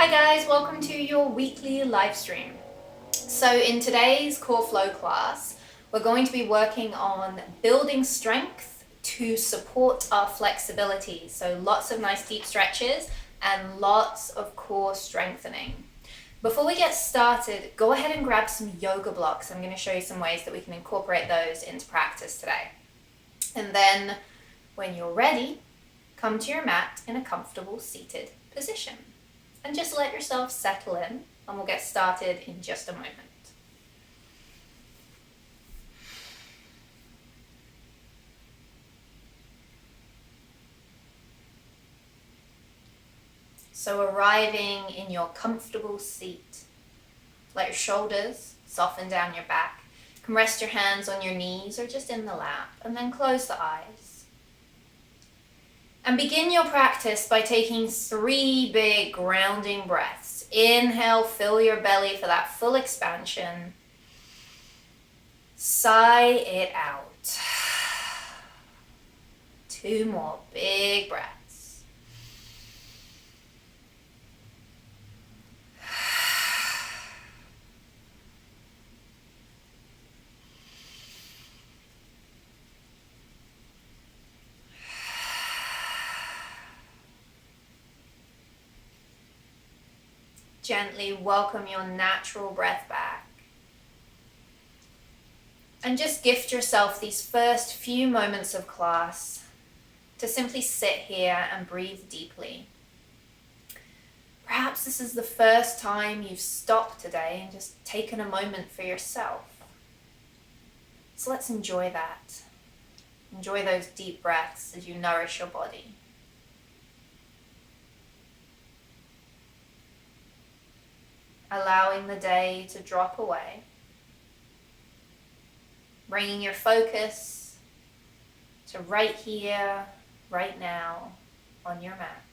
Hi guys, welcome to your weekly live stream. So in today's Core Flow class, we're going to be working on building strength to support our flexibility. So lots of nice deep stretches and lots of core strengthening. Before we get started, go ahead and grab some yoga blocks. I'm going to show you some ways that we can incorporate those into practice today. And then when you're ready, come to your mat in a comfortable seated position. And just let yourself settle in, and we'll get started in just a moment. So arriving in your comfortable seat, let your shoulders soften down your back. You can rest your hands on your knees or just in the lap, and then close the eyes. And begin your practice by taking 3 big grounding breaths. Inhale, fill your belly for that full expansion. Sigh it out. 2 more big breaths. Gently welcome your natural breath back. And just gift yourself these first few moments of class to simply sit here and breathe deeply. Perhaps this is the first time you've stopped today and just taken a moment for yourself. So let's enjoy that. Enjoy those deep breaths as you nourish your body. Allowing the day to drop away. Bringing your focus to right here, right now, on your mat.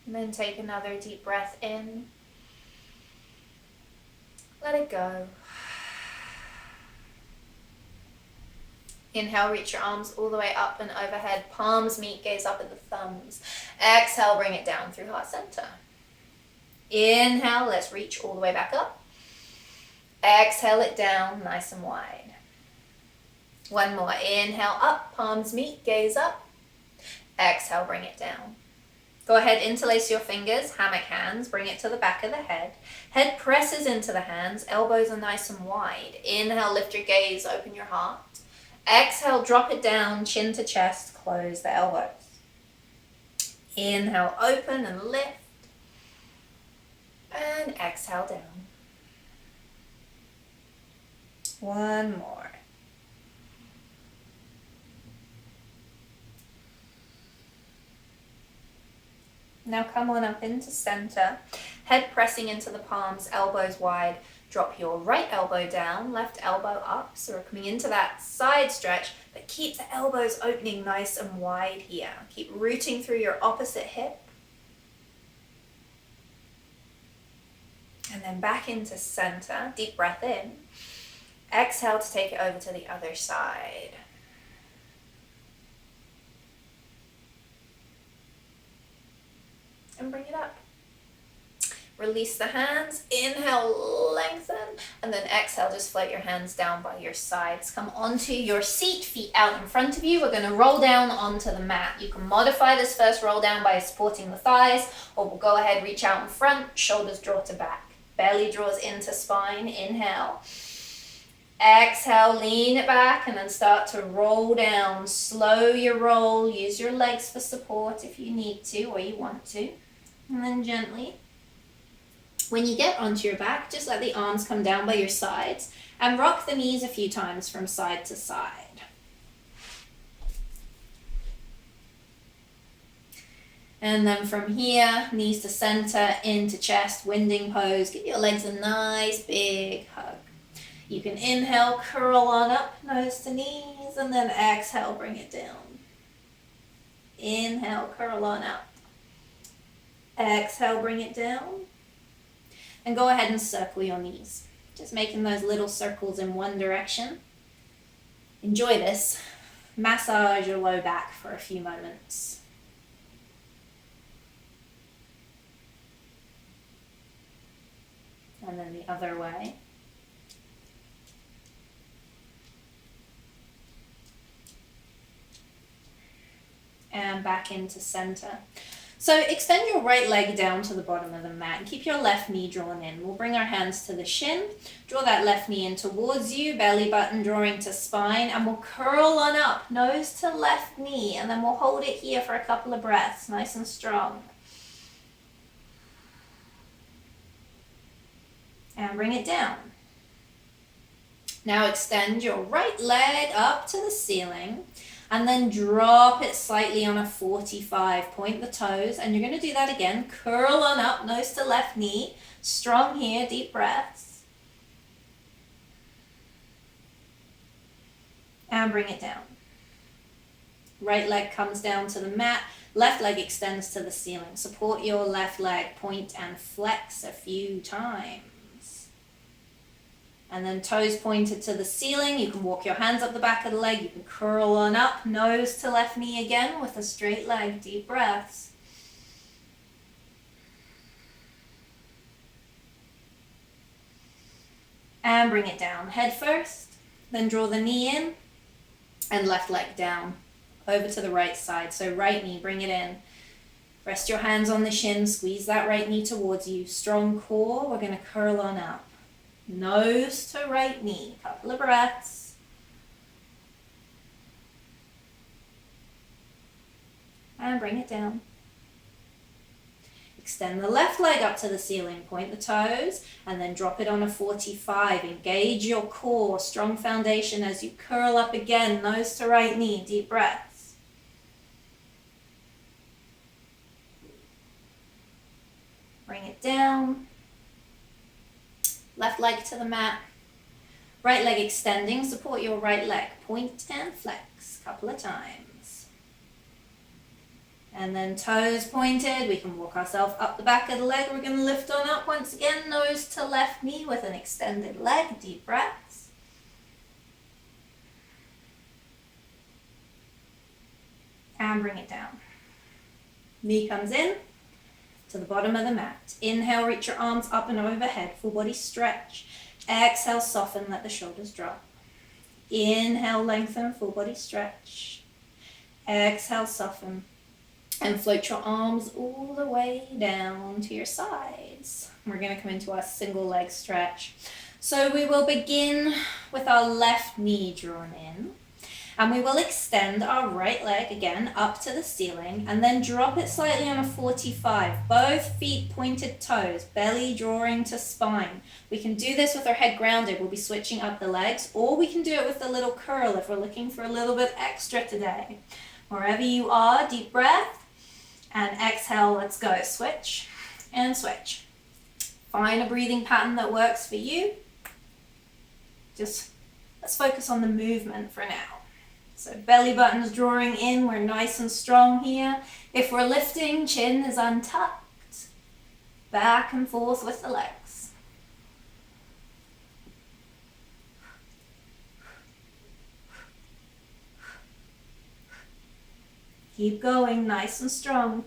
And then take another deep breath in. Let it go. Inhale, reach your arms all the way up and overhead. Palms meet, gaze up at the thumbs. Exhale, bring it down through heart center. Inhale, let's reach all the way back up. Exhale it down, nice and wide. One more. Inhale, up, palms meet, gaze up. Exhale, bring it down. Go ahead, interlace your fingers, hammock hands, bring it to the back of the head. Head presses into the hands, elbows are nice and wide. Inhale, lift your gaze, open your heart. Exhale, drop it down, chin to chest, close the elbows. Inhale, open and lift. And exhale down. One more. Now come on up into center, head pressing into the palms, elbows wide. Drop your right elbow down, left elbow up. So we're coming into that side stretch, but keep the elbows opening nice and wide here. Keep rooting through your opposite hip. And then back into center, deep breath in. Exhale to take it over to the other side. And bring it up. Release the hands, inhale, lengthen, and then exhale, just float your hands down by your sides. Come onto your seat, feet out in front of you. We're going to roll down onto the mat. You can modify this first roll down by supporting the thighs, or we'll go ahead, reach out in front, shoulders draw to back. Belly draws into spine, inhale. Exhale, lean it back, and then start to roll down. Slow your roll, use your legs for support if you need to or you want to. And then gently, when you get onto your back, just let the arms come down by your sides and rock the knees a few times from side to side. And then from here, knees to center, into chest, winding pose. Give your legs a nice big hug. You can inhale, curl on up, nose to knees, and then exhale, bring it down. Inhale, curl on up. Exhale, bring it down. And go ahead and circle your knees. Just making those little circles in one direction. Enjoy this. Massage your low back for a few moments. And then the other way. And back into center. So extend your right leg down to the bottom of the mat and keep your left knee drawn in. We'll bring our hands to the shin, draw that left knee in towards you, belly button drawing to spine, and we'll curl on up, nose to left knee, and then we'll hold it here for a couple of breaths, nice and strong. And bring it down. Now extend your right leg up to the ceiling. And then drop it slightly on a 45. Point the toes. And you're going to do that again. Curl on up, nose to left knee. Strong here, deep breaths. And bring it down. Right leg comes down to the mat. Left leg extends to the ceiling. Support your left leg. Point and flex a few times. And then toes pointed to the ceiling. You can walk your hands up the back of the leg. You can curl on up, nose to left knee again with a straight leg. Deep breaths. And bring it down. Head first. Then draw the knee in. And left leg down. Over to the right side. So right knee, bring it in. Rest your hands on the shin. Squeeze that right knee towards you. Strong core. We're going to curl on up. Nose to right knee, couple of breaths. And bring it down. Extend the left leg up to the ceiling, point the toes, and then drop it on a 45. Engage your core, strong foundation as you curl up again, nose to right knee, deep breaths. Bring it down. Left leg to the mat, right leg extending, support your right leg, point and flex, couple of times. And then toes pointed, we can walk ourselves up the back of the leg, we're going to lift on up once again, nose to left knee with an extended leg, deep breaths. And bring it down. Knee comes in. To the bottom of the mat. Inhale, reach your arms up and overhead, full body stretch. Exhale, soften, let the shoulders drop. Inhale, lengthen, full body stretch. Exhale, soften. And float your arms all the way down to your sides. We're going to come into our single leg stretch. So we will begin with our left knee drawn in. And we will extend our right leg again up to the ceiling and then drop it slightly on a 45. Both feet pointed toes, belly drawing to spine. We can do this with our head grounded. We'll be switching up the legs, or we can do it with a little curl if we're looking for a little bit extra today. Wherever you are, deep breath and exhale, let's go. Switch and switch. Find a breathing pattern that works for you. Just let's focus on the movement for now. So belly button's drawing in, we're nice and strong here. If we're lifting, chin is untucked. Back and forth with the legs. Keep going, nice and strong.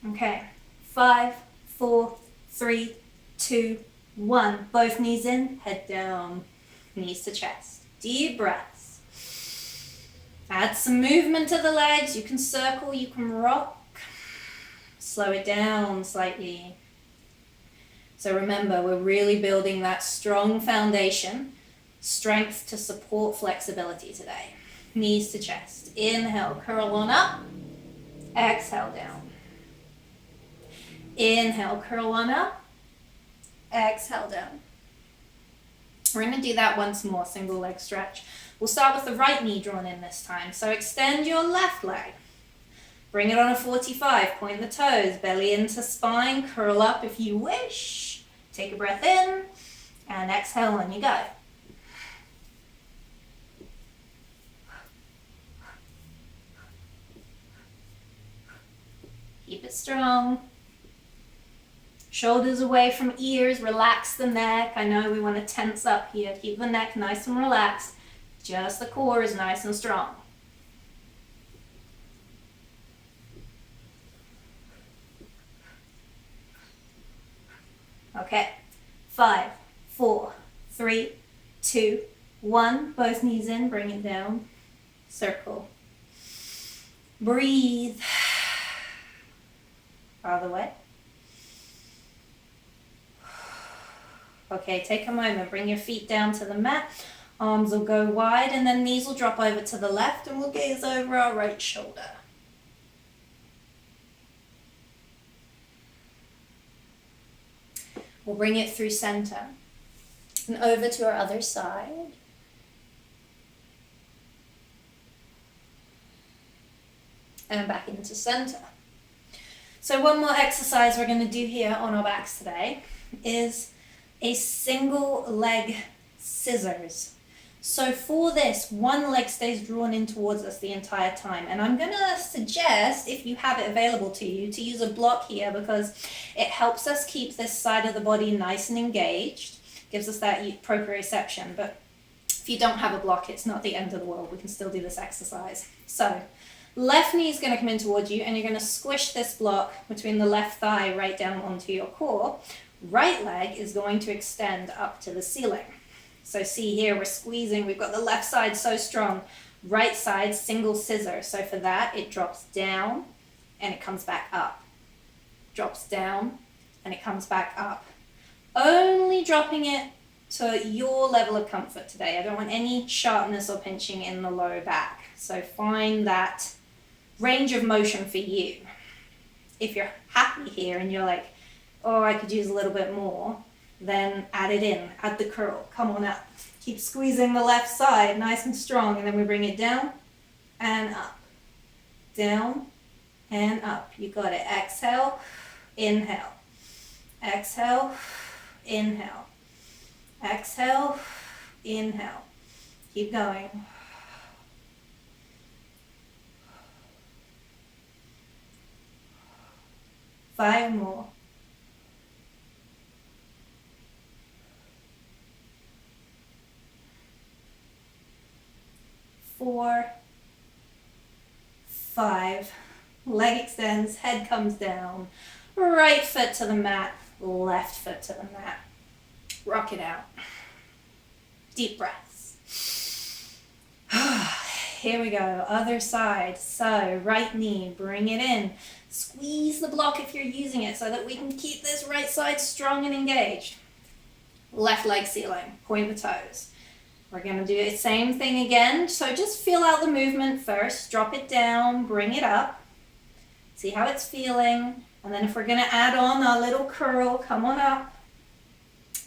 Okay, 5, 4, 3, 2, 1. Both knees in, head down, knees to chest. Deep breaths. Add some movement to the legs. You can circle, you can rock. Slow it down slightly. So remember, we're really building that strong foundation, strength to support flexibility today. Knees to chest. Inhale, curl on up. Exhale, down. Inhale, curl on up. Exhale, down. We're going to do that once more, single leg stretch. We'll start with the right knee drawn in this time. So extend your left leg. Bring it on a 45. Point the toes, belly into spine. Curl up if you wish. Take a breath in and exhale and you go. Keep it strong. Shoulders away from ears, relax the neck. I know we want to tense up here. Keep the neck nice and relaxed. Just the core is nice and strong. Okay, 5, 4, 3, 2, 1. Both knees in, bring it down. Circle. Breathe. Other way. Okay, take a moment. Bring your feet down to the mat. Arms will go wide and then knees will drop over to the left and we'll gaze over our right shoulder. We'll bring it through center and over to our other side. And back into center. So one more exercise we're going to do here on our backs today is a single leg scissors. So for this, one leg stays drawn in towards us the entire time. And I'm going to suggest, if you have it available to you, to use a block here because it helps us keep this side of the body nice and engaged. Gives us that proprioception. But if you don't have a block, it's not the end of the world. We can still do this exercise. So left knee is going to come in towards you and you're going to squish this block between the left thigh right down onto your core. Right leg is going to extend up to the ceiling. So see here, we're squeezing. We've got the left side so strong. Right side, single scissor. So for that, it drops down and it comes back up. Drops down and it comes back up. Only dropping it to your level of comfort today. I don't want any sharpness or pinching in the lower back. So find that range of motion for you. If you're happy here and you're like, oh, I could use a little bit more, then add it in, add the curl, come on up. Keep squeezing the left side nice and strong, and then we bring it down and up, down and up. You got it. Exhale, inhale, exhale, inhale, exhale, inhale. Keep going. Five more. 4, 5, leg extends, head comes down, right foot to the mat, left foot to the mat. Rock it out. Deep breaths. Here we go, other side. So right knee, bring it in. Squeeze the block if you're using it so that we can keep this right side strong and engaged. Left leg ceiling, point the toes. We're going to do the same thing again. So just feel out the movement first. Drop it down, bring it up. See how it's feeling. And then if we're going to add on our little curl, come on up.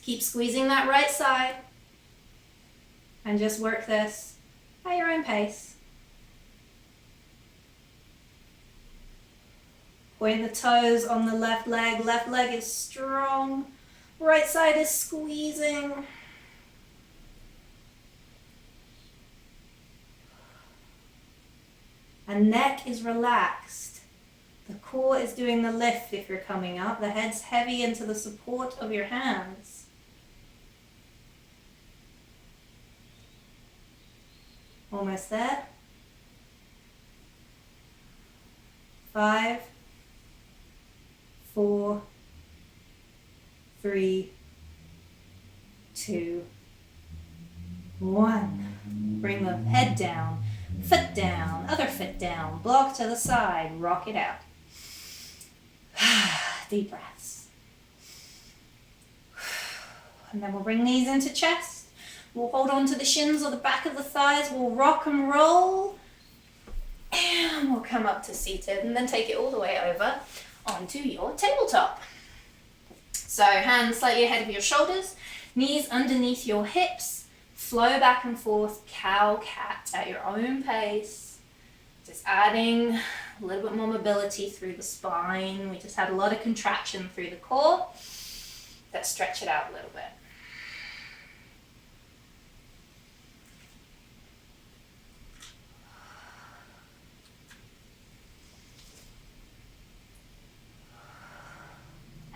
Keep squeezing that right side. And just work this at your own pace. Point the toes on the left leg. Left leg is strong. Right side is squeezing. And neck is relaxed. The core is doing the lift if you're coming up. The head's heavy into the support of your hands. Almost there. 5, 4, 3, 2, 1. Bring the head down. Foot down, other foot down, block to the side, rock it out. Deep breaths. And then we'll bring these into chest. We'll hold on to the shins or the back of the thighs. We'll rock and roll. And we'll come up to seated and then take it all the way over onto your tabletop. So hands slightly ahead of your shoulders, knees underneath your hips. Flow back and forth, cow-cat at your own pace. Just adding a little bit more mobility through the spine. We just had a lot of contraction through the core. Let's stretch it out a little bit.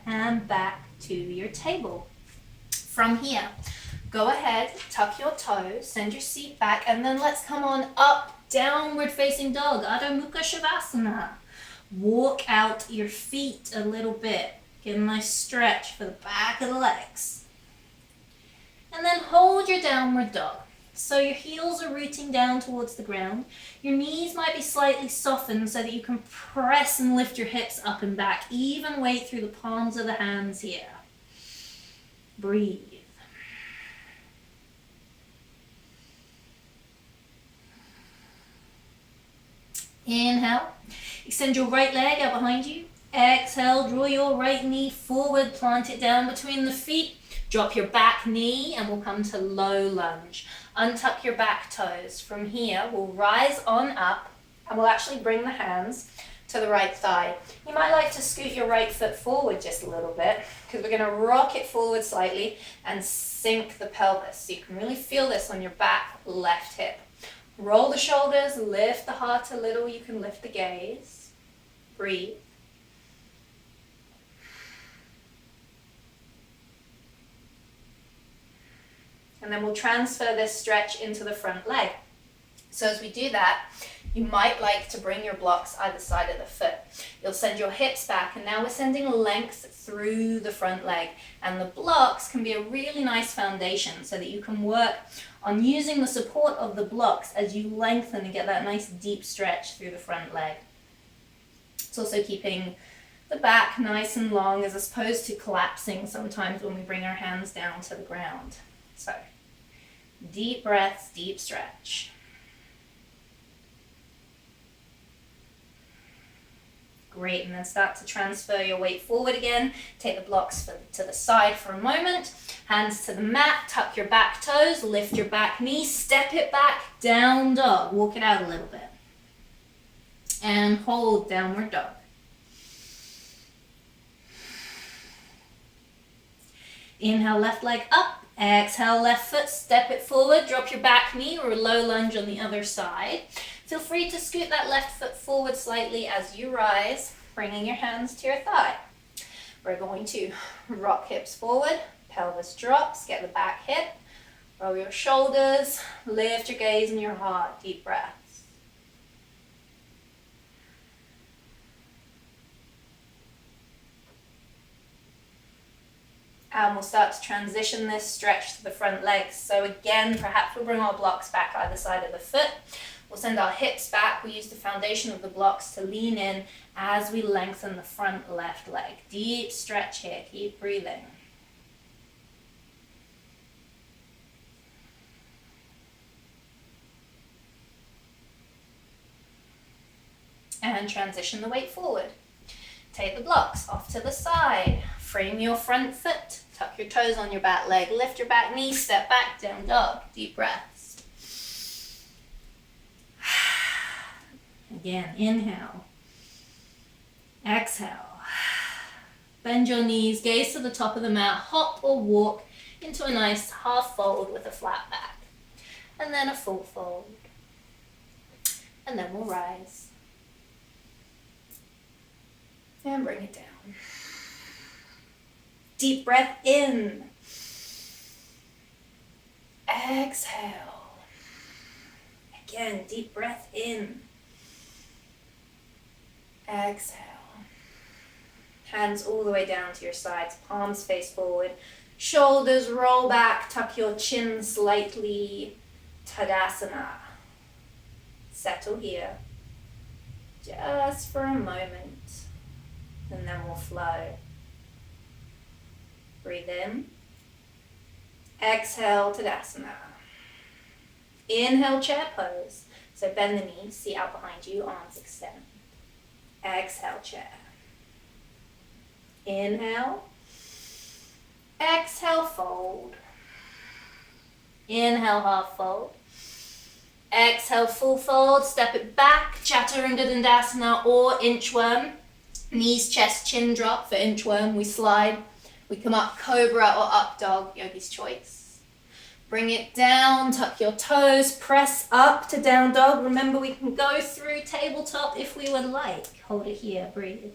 and back to your table. From here, go ahead, tuck your toes, send your seat back, and then let's come on up, downward facing dog, Adho Mukha Shavasana. Walk out your feet a little bit. Get a nice stretch for the back of the legs. And then hold your downward dog. So your heels are rooting down towards the ground. Your knees might be slightly softened so that you can press and lift your hips up and back. Even weight through the palms of the hands here. Breathe. Inhale. Extend your right leg out behind you. Exhale, draw your right knee forward, plant it down between the feet. Drop your back knee and we'll come to low lunge. Untuck your back toes. From here, we'll rise on up and we'll actually bring the hands to the right thigh. You might like to scoot your right foot forward just a little bit because we're going to rock it forward slightly and sink the pelvis. So you can really feel this on your back left hip. Roll the shoulders, lift the heart a little. You can lift the gaze. Breathe. And then we'll transfer this stretch into the front leg. So as we do that, you might like to bring your blocks either side of the foot. You'll send your hips back, and now we're sending length through the front leg. And the blocks can be a really nice foundation so that you can work on using the support of the blocks as you lengthen and get that nice deep stretch through the front leg. It's also keeping the back nice and long as opposed to collapsing sometimes when we bring our hands down to the ground. So, deep breaths, deep stretch. Great, and then start to transfer your weight forward again. Take the blocks to the side for a moment. Hands to the mat, tuck your back toes, lift your back knee, step it back, down dog. Walk it out a little bit. And hold downward dog. Inhale, left leg up. Exhale, left foot, step it forward, drop your back knee or a low lunge on the other side. Feel free to scoot that left foot forward slightly as you rise, bringing your hands to your thigh. We're going to rock hips forward, pelvis drops, get the back hip, roll your shoulders, lift your gaze and your heart, deep breaths. And we'll start to transition this stretch to the front legs. So again, perhaps we'll bring our blocks back either side of the foot. We'll send our hips back. We use the foundation of the blocks to lean in as we lengthen the front left leg. Deep stretch here. Keep breathing. And transition the weight forward. Take the blocks off to the side. Frame your front foot. Tuck your toes on your back leg. Lift your back knee. Step back, down dog. Deep breaths. Again, inhale. Exhale. Bend your knees. Gaze to the top of the mat. Hop or walk into a nice half fold with a flat back. And then a full fold. And then we'll rise. And bring it down. Deep breath in. Exhale. Again, deep breath in. Exhale. Hands all the way down to your sides, palms face forward. Shoulders roll back, tuck your chin slightly. Tadasana. Settle here. Just for a moment. And then we'll flow. Breathe in. Exhale, Tadasana. Inhale, chair pose. So bend the knees, seat out behind you, arms extend. Exhale, chair. Inhale. Exhale, fold. Inhale, half fold. Exhale, full fold. Step it back, Chaturanga Dandasana or inchworm. Knees, chest, chin drop for inchworm. We slide. We come up cobra or up dog, yogi's choice. Bring it down, tuck your toes, press up to down dog. Remember, we can go through tabletop if we would like. Hold it here, breathe.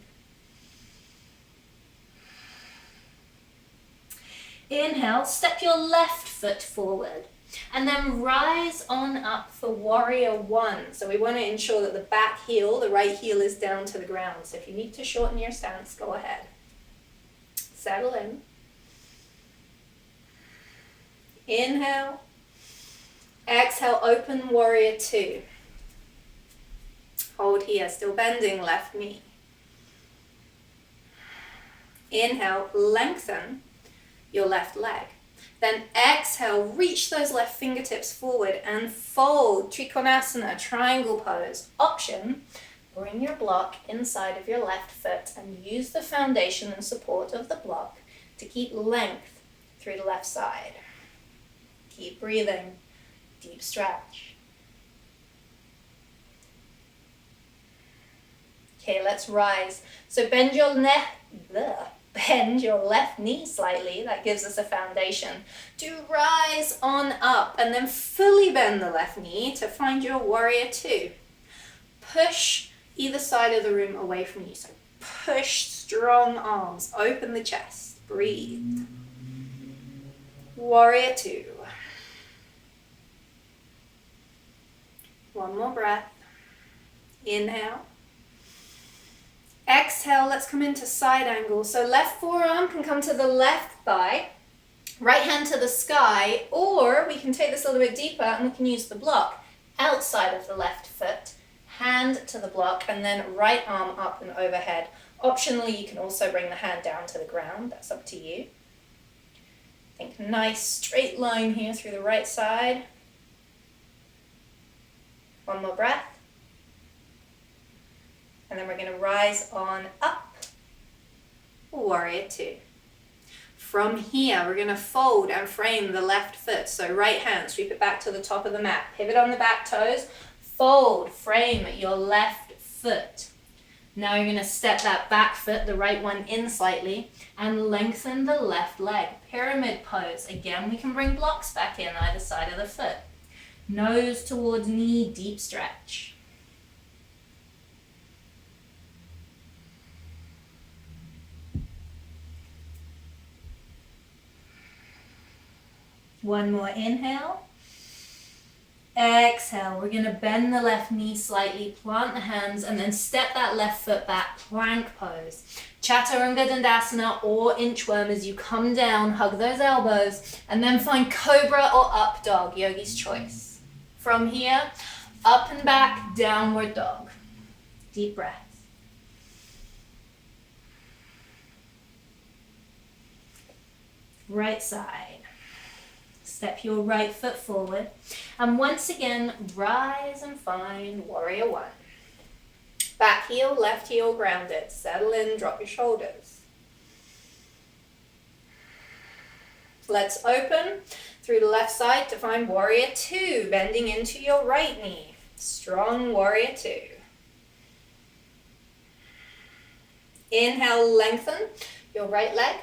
Inhale, step your left foot forward. And then rise on up for warrior one. So we want to ensure that the back heel, the right heel, is down to the ground. So if you need to shorten your stance, go ahead. Settle in. Inhale. Exhale, open warrior two. Hold here, still bending left knee. Inhale, lengthen your left leg. Then exhale, reach those left fingertips forward and fold, Trikonasana, triangle pose. Option, bring your block inside of your left foot and use the foundation and support of the block to keep length through the left side. Keep breathing, deep stretch. Okay, let's rise. So bend your bend your left knee slightly. That gives us a foundation to rise on up, and then fully bend the left knee to find your warrior two. Push either side of the room away from you. So push, strong arms, open the chest, breathe. Warrior two. One more breath. Inhale. Exhale, let's come into side angle. So left forearm can come to the left thigh, right hand to the sky, or we can take this a little bit deeper and we can use the block outside of the left foot, hand to the block, and then right arm up and overhead. Optionally, you can also bring the hand down to the ground. That's up to you. Think nice straight line here through the right side. One more breath. And then we're going to rise on up, warrior two. From here, we're going to fold and frame the left foot. So right hand, sweep it back to the top of the mat. Pivot on the back toes, fold, frame your left foot. Now you're going to step that back foot, the right one, in slightly and lengthen the left leg. Pyramid pose. Again, we can bring blocks back in either side of the foot. Nose towards knee, deep stretch. One more inhale. Exhale. We're going to bend the left knee slightly, plant the hands, and then step that left foot back, plank pose. Chaturanga Dandasana or inchworm as you come down, hug those elbows, and then find cobra or up dog, yogi's choice. From here, up and back, downward dog. Deep breath. Right side. Step your right foot forward. And once again, rise and find warrior one. Back heel, left heel grounded. Settle in, drop your shoulders. Let's open through the left side to find warrior two, bending into your right knee. Strong warrior two. Inhale, lengthen your right leg.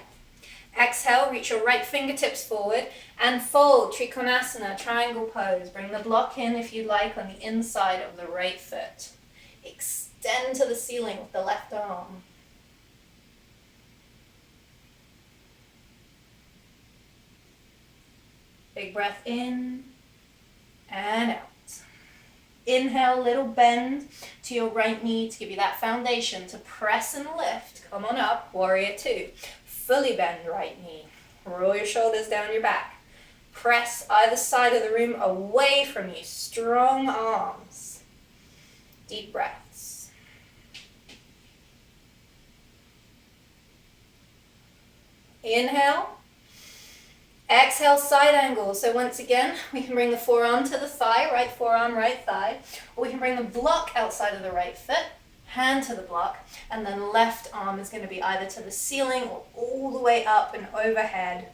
Exhale, reach your right fingertips forward and fold, Trikonasana, triangle pose. Bring the block in if you like on the inside of the right foot. Extend to the ceiling with the left arm. Big breath in and out. Inhale, little bend to your right knee to give you that foundation to press and lift. Come on up, warrior two. Fully bend right knee. Roll your shoulders down your back. Press either side of the room away from you. Strong arms. Deep breaths. Inhale. Exhale, side angle. So once again, we can bring the forearm to the thigh, right forearm, right thigh. Or we can bring the block outside of the right foot. Hand to the block, and then left arm is going to be either to the ceiling or all the way up and overhead.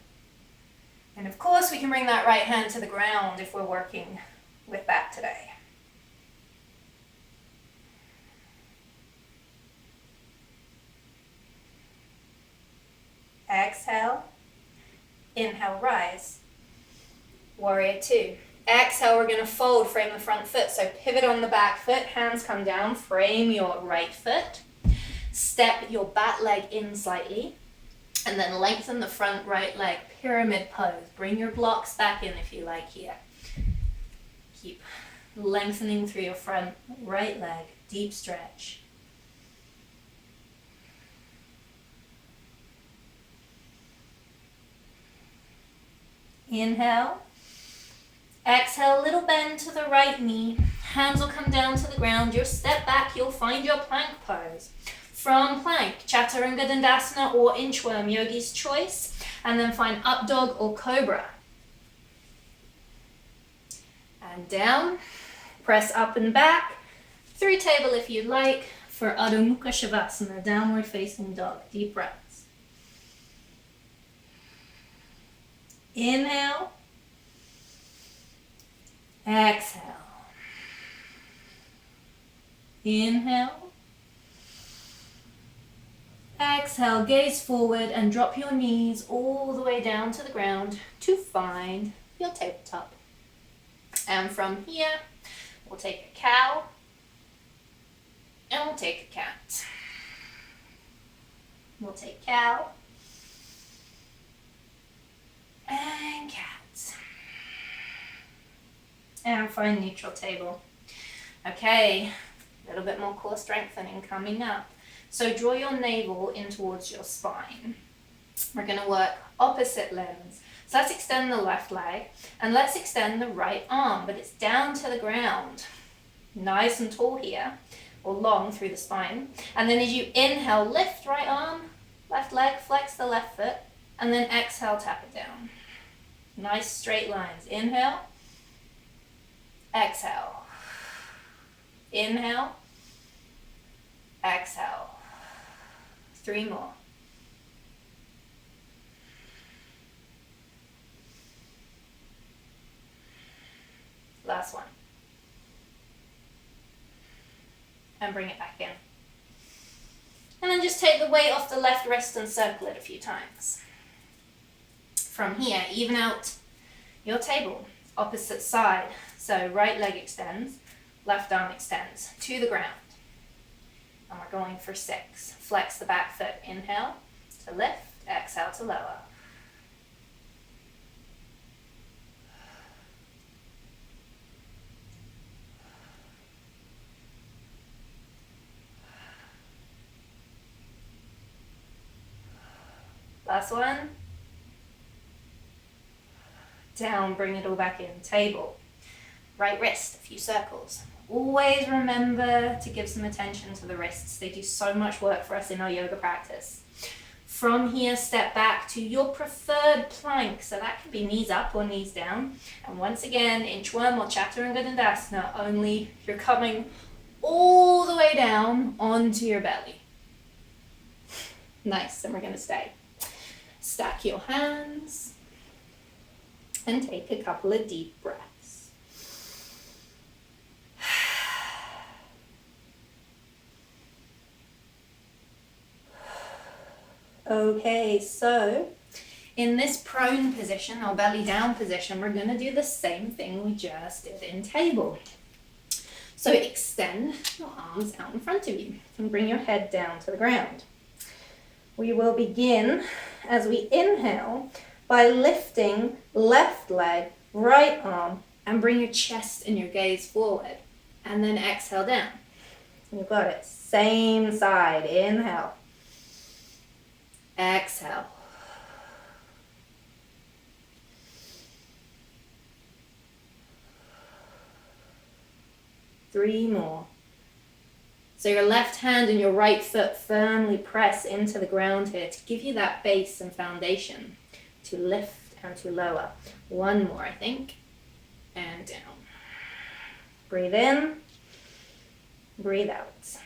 And of course, we can bring that right hand to the ground if we're working with that today. Exhale. Inhale, rise. Warrior two. Exhale, we're going to fold, frame the front foot. So pivot on the back foot, hands come down, frame your right foot. Step your bat leg in slightly. And then lengthen the front right leg, pyramid pose. Bring your blocks back in if you like here. Keep lengthening through your front right leg, deep stretch. Inhale. Exhale, a little bend to the right knee. Hands will come down to the ground. You'll step back, you'll find your plank pose. From plank, Chaturanga Dandasana or inchworm, yogi's choice. And then find up dog or cobra. And down. Press up and back. Through table if you'd like for Adho Mukha Shavasana, downward facing dog. Deep breaths. Inhale. Exhale. Inhale. Exhale, gaze forward and drop your knees all the way down to the ground to find your tabletop. And from here, we'll take a cow and we'll take a cat. We'll take cow and cat. And find neutral table. Okay, a little bit more core strengthening coming up. So draw your navel in towards your spine. We're going to work opposite limbs. So let's extend the left leg and let's extend the right arm, but it's down to the ground. Nice and tall here, or long through the spine. And then as you inhale, lift right arm, left leg, flex the left foot, and then exhale, tap it down. Nice straight lines. Inhale. Exhale. Inhale. Exhale. 3 more. Last one. And bring it back in. And then just take the weight off the left wrist and circle it a few times. From here, even out your table, opposite side. So right leg extends, left arm extends to the ground. And we're going for 6. Flex the back foot. Inhale to lift, exhale to lower. Last one. Down, bring it all back in. Table. Right wrist, a few circles. Always remember to give some attention to the wrists. They do so much work for us in our yoga practice. From here, step back to your preferred plank. So that can be knees up or knees down. And once again, inchworm or Chaturanga Dandasana, only you're coming all the way down onto your belly. Nice, and we're going to stay. Stack your hands and take a couple of deep breaths. Okay, so in this prone position or belly down position, we're going to do the same thing we just did in table. So extend your arms out in front of you and bring your head down to the ground. We will begin as we inhale by lifting left leg, right arm, and bring your chest and your gaze forward. And then exhale down. You've got it. Same side. Inhale. Exhale. Three more. So your left hand and your right foot firmly press into the ground here to give you that base and foundation to lift and to lower. One more, I think. And down. Breathe in. Breathe out.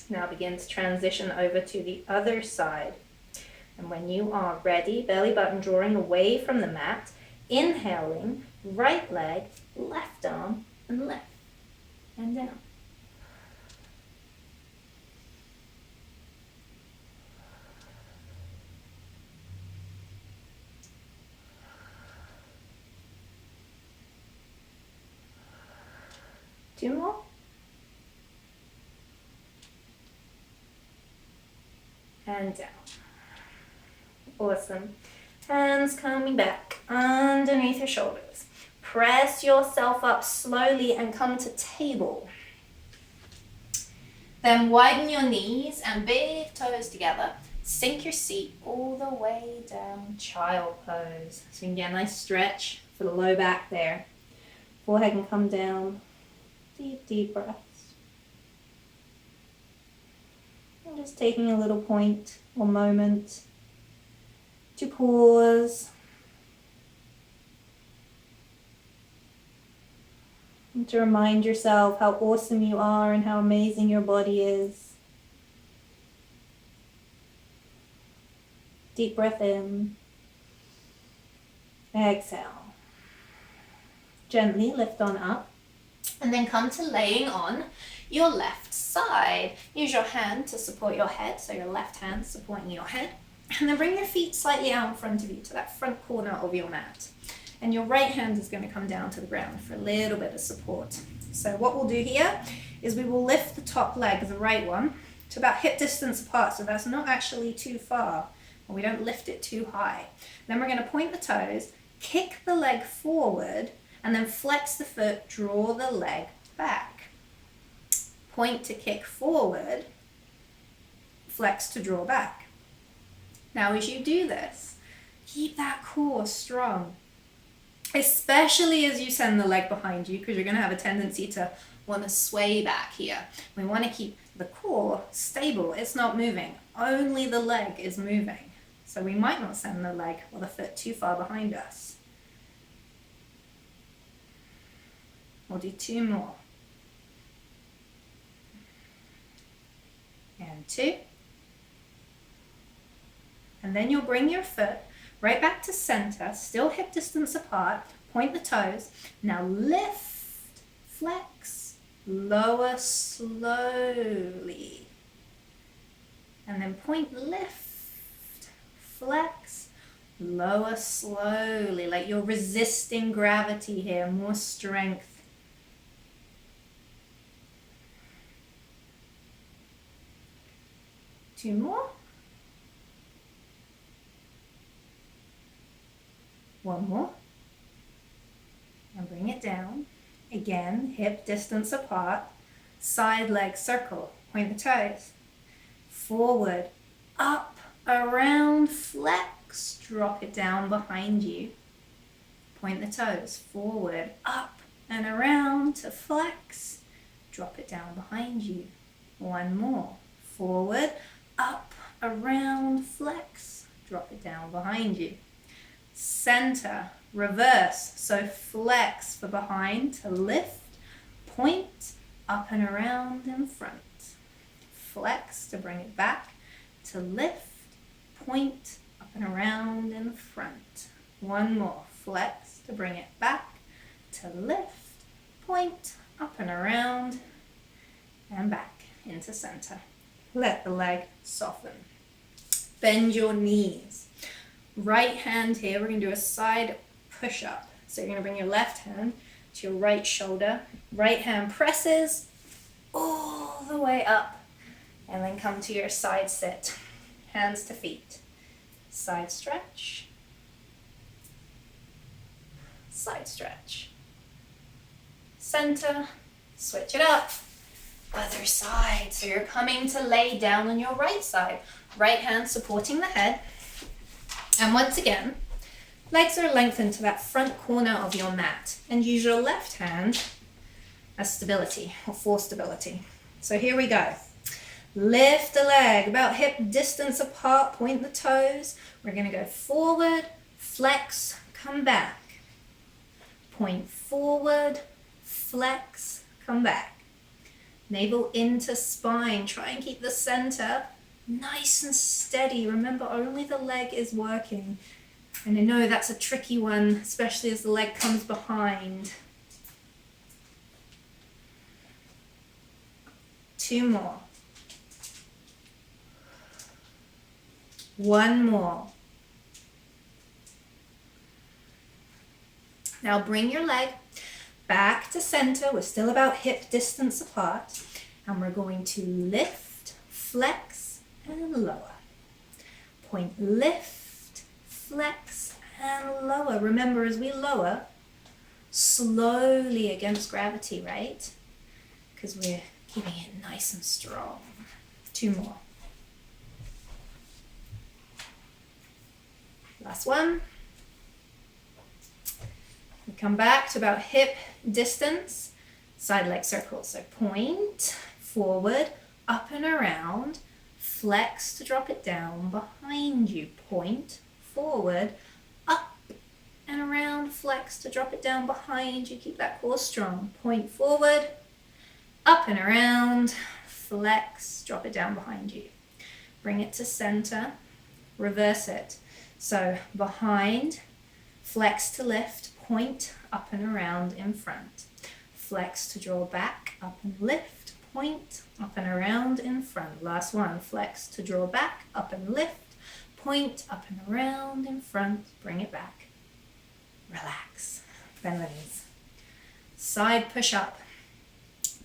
Now begin to transition over to the other side. And when you are ready, belly button drawing away from the mat, inhaling, right leg, left arm, and lift, and down. Two more. and down. Awesome. Hands coming back underneath your shoulders. Press yourself up slowly and come to table. Then widen your knees and big toes together. Sink your seat all the way down, child pose. So you can get a nice stretch for the low back there. Forehead can come down. Deep, deep breaths. And just taking a little point or moment to pause. And to remind yourself how awesome you are and how amazing your body is. Deep breath in. Exhale. Gently lift on up. And then come to laying on your left side. Use your hand to support your head. So your left hand supporting your head. And then bring your feet slightly out in front of you to that front corner of your mat. And your right hand is going to come down to the ground for a little bit of support. So what we'll do here is we will lift the top leg, the right one, to about hip distance apart. So that's not actually too far. And we don't lift it too high. Then we're going to point the toes, kick the leg forward, and then flex the foot, draw the leg back. Point to kick forward, flex to draw back. Now as you do this, keep that core strong, especially as you send the leg behind you, because you're going to have a tendency to want to sway back here. We want to keep the core stable. It's not moving. Only the leg is moving. So we might not send the leg or the foot too far behind us. We'll do 2 more. And 2. And then you'll bring your foot right back to center, still hip distance apart, point the toes. Now lift, flex, lower slowly. And then point, lift, flex, lower slowly, like you're resisting gravity here, more strength. Two more. One more. And bring it down. Again, hip distance apart. Side leg circle. Point the toes. Forward, up, around, flex. Drop it down behind you. Point the toes. Forward, up, and around to flex. Drop it down behind you. One more. Forward, up, around, flex. Drop it down behind you. Center, reverse. So flex for behind to lift. Point, up and around in front. Flex to bring it back to lift. Point, up and around in front. One more. Flex to bring it back to lift. Point, up and around and back into center. Let the leg soften. Bend your knees. Right hand here, we're going to do a side push-up. So you're going to bring your left hand to your right shoulder. Right hand presses all the way up. And then come to your side sit. Hands to feet. Side stretch. Side stretch. Center. Switch it up. Other side. So you're coming to lay down on your right side. Right hand supporting the head. And once again, legs are lengthened to that front corner of your mat. And use your left hand as stability or for stability. So here we go. Lift the leg about hip distance apart. Point the toes. We're going to go forward, flex, come back. Point forward, flex, come back. Navel into spine. Try and keep the center nice and steady. Remember, only the leg is working. And I know that's a tricky one, especially as the leg comes behind. 2 more. 1 more. Now bring your leg back to center. We're still about hip distance apart. And we're going to lift, flex, and lower. point, lift, flex, and lower. Remember, as we lower, slowly against gravity, right? Because we're keeping it nice and strong. 2 more. Last one. We come back to about hip distance, side leg circle. So point, forward, up and around, flex to drop it down, behind you, point, forward, up and around, flex to drop it down, behind you, keep that core strong, point forward, up and around, flex, drop it down behind you. Bring it to center, reverse it. So behind, flex to lift, point, up and around in front. Flex to draw back, up and lift, point, up and around in front. Last one, flex to draw back, up and lift, point, up and around in front. Bring it back. Relax. Bend the knees. Side push up.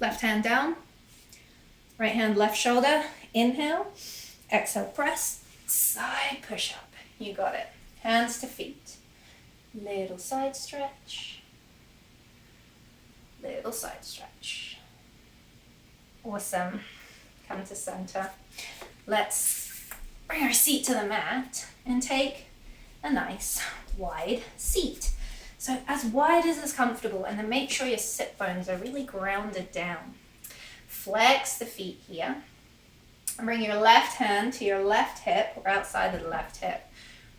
Left hand down. Right hand left shoulder. Inhale. Exhale, press. Side push up. You got it. Hands to feet. Little side stretch. Little side stretch. Awesome. Come to center. Let's bring our seat to the mat and take a nice wide seat. So as wide as is comfortable, and then make sure your sit bones are really grounded down. Flex the feet here. And bring your left hand to your left hip or outside of the left hip.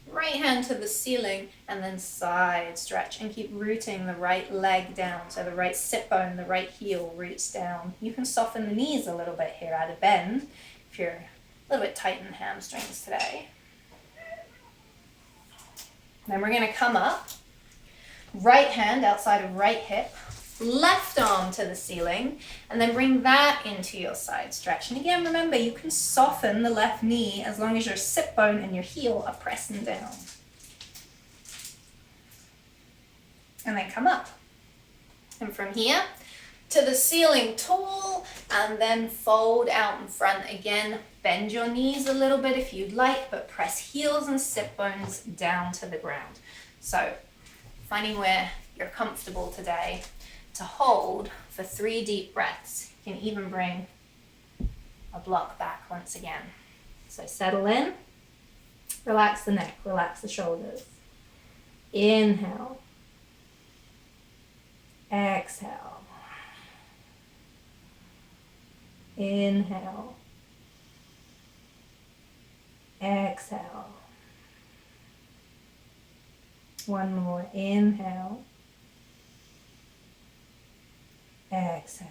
Right hand to the ceiling and then side stretch, and keep rooting the right leg down. So the right sit bone, the right heel roots down. You can soften the knees a little bit here, add a bend if you're a little bit tight in the hamstrings today. Then we're going to come up, right hand outside of right hip, left arm to the ceiling, and then bring that into your side stretch. And again, remember, you can soften the left knee as long as your sit bone and your heel are pressing down. And then come up. And from here to the ceiling tall, and then fold out in front again. Bend your knees a little bit if you'd like, but press heels and sit bones down to the ground. So finding where you're comfortable today to hold for 3 deep breaths. You can even bring a block back once again. So settle in, relax the neck, relax the shoulders. Inhale, exhale, inhale, exhale. One more, inhale, exhale.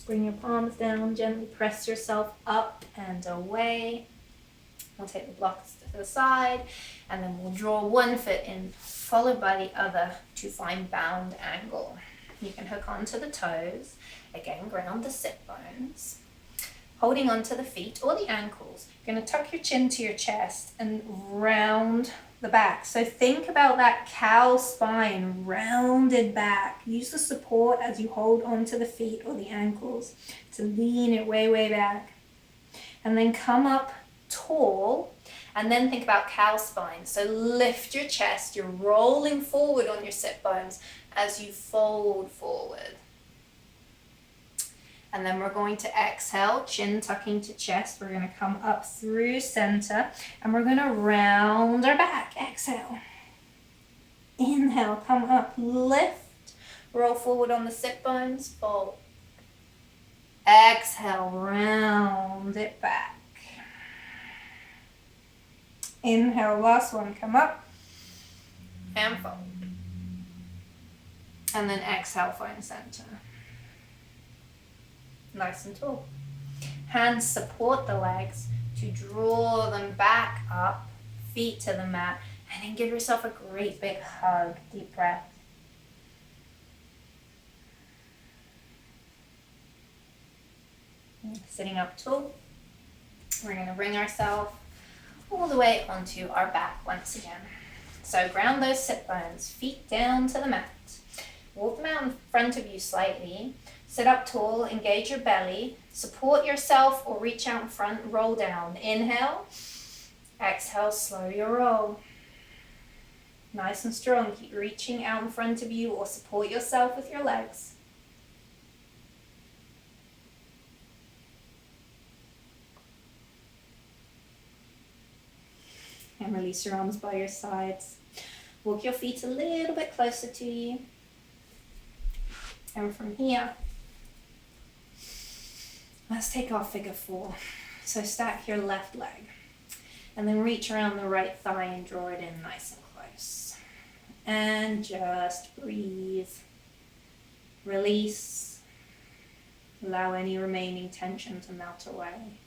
Bring your palms down, gently press yourself up and away. We'll take the blocks to the side, and then we'll draw one foot in, followed by the other to find bound angle. You can hook onto the toes. Again, ground the sit bones. Holding onto the feet or the ankles. You're going to tuck your chin to your chest and round the back. So think about that cow spine, rounded back. Use the support as you hold onto the feet or the ankles to lean it way, way back. And then come up tall, and then think about cow spine. So lift your chest. You're rolling forward on your sit bones as you fold forward. And then we're going to exhale, chin tucking to chest. We're going to come up through center, and we're going to round our back. Exhale. Inhale, come up, lift, roll forward on the sit bones, fold. Exhale, round it back. Inhale, last one, come up and fold. And then exhale, find center. Nice and tall. Hands support the legs to draw them back up, feet to the mat, and then give yourself a great big hug. Deep breath. Sitting up tall, we're going to bring ourselves all the way onto our back once again. So ground those sit bones, feet down to the mat. Walk them out in front of you slightly Sit up tall, engage your belly, support yourself or reach out in front, roll down. Inhale, exhale, slow your roll. Nice and strong, keep reaching out in front of you or support yourself with your legs. And release your arms by your sides. Walk your feet a little bit closer to you. And from here, let's take our figure 4. So stack your left leg. And then reach around the right thigh and draw it in nice and close. And just breathe. Release. Allow any remaining tension to melt away.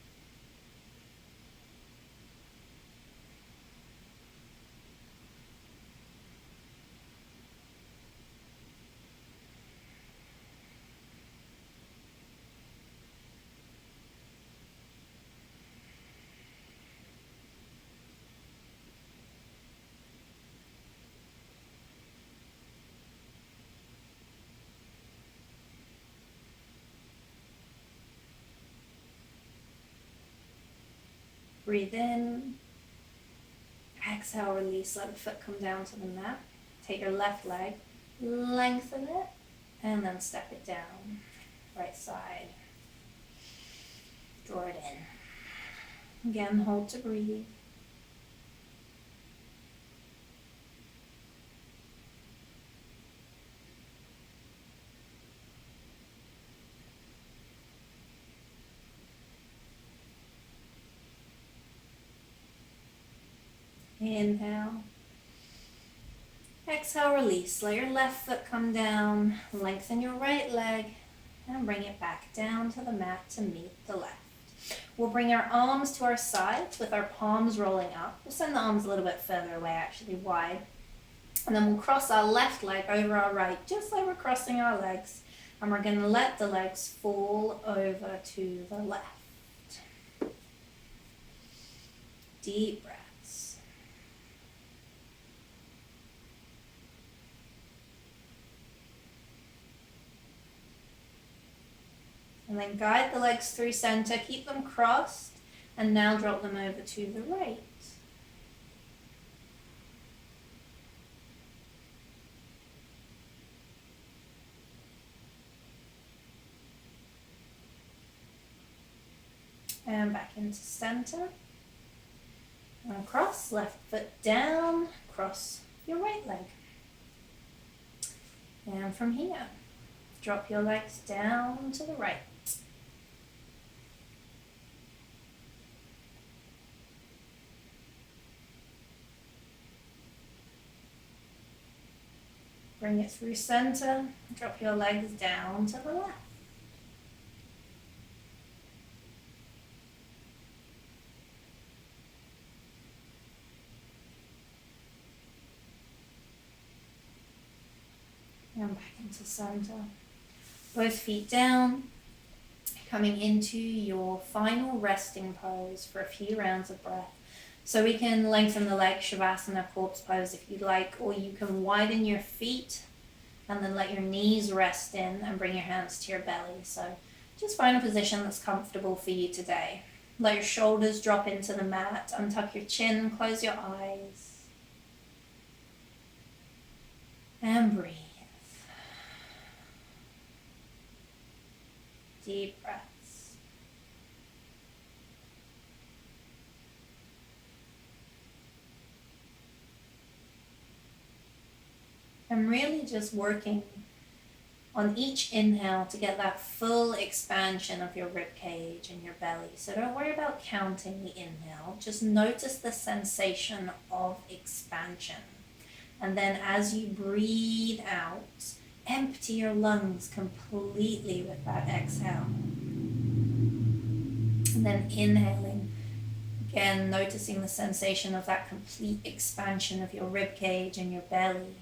Breathe in. Exhale, release. Let the foot come down to the mat. Take your left leg, lengthen it, and then step it down. Right side. Draw it in. Again, hold to breathe. Inhale. Exhale, release. Let your left foot come down. Lengthen your right leg and bring it back down to the mat to meet the left. We'll bring our arms to our sides with our palms rolling up. We'll send the arms a little bit further away, actually wide. And then we'll cross our left leg over our right, just like we're crossing our legs. And we're going to let the legs fall over to the left. Deep breath. And then guide the legs through center, keep them crossed, and now drop them over to the right. And back into center. And across, left foot down, cross your right leg. And from here, drop your legs down to the right. Bring it through center, drop your legs down to the left. And back into center. Both feet down, coming into your final resting pose for a few rounds of breath. So we can lengthen the legs, Shavasana, corpse pose if you'd like, or you can widen your feet and then let your knees rest in and bring your hands to your belly. So just find a position that's comfortable for you today. Let your shoulders drop into the mat, untuck your chin, close your eyes, and breathe. Deep breaths. I'm really just working on each inhale to get that full expansion of your rib cage and your belly. So don't worry about counting the inhale. Just notice the sensation of expansion. And then as you breathe out, empty your lungs completely with that exhale. And then inhaling, again noticing the sensation of that complete expansion of your rib cage and your belly.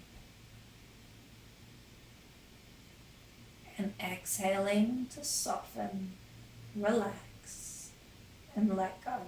And exhaling to soften, relax, and let go.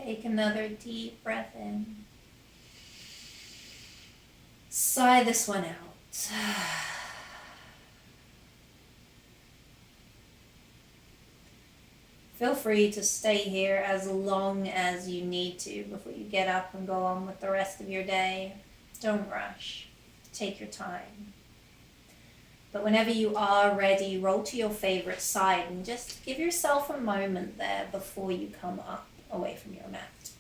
Take another deep breath in. Sigh this one out. Feel free to stay here as long as you need to before you get up and go on with the rest of your day. Don't rush. Take your time. But whenever you are ready, roll to your favorite side and just give yourself a moment there before you come up away from your mat.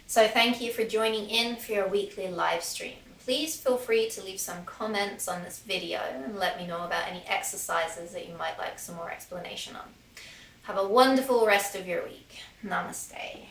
So thank you for joining in for your weekly live stream. Please feel free to leave some comments on this video and let me know about any exercises that you might like some more explanation on. Have a wonderful rest of your week. Namaste.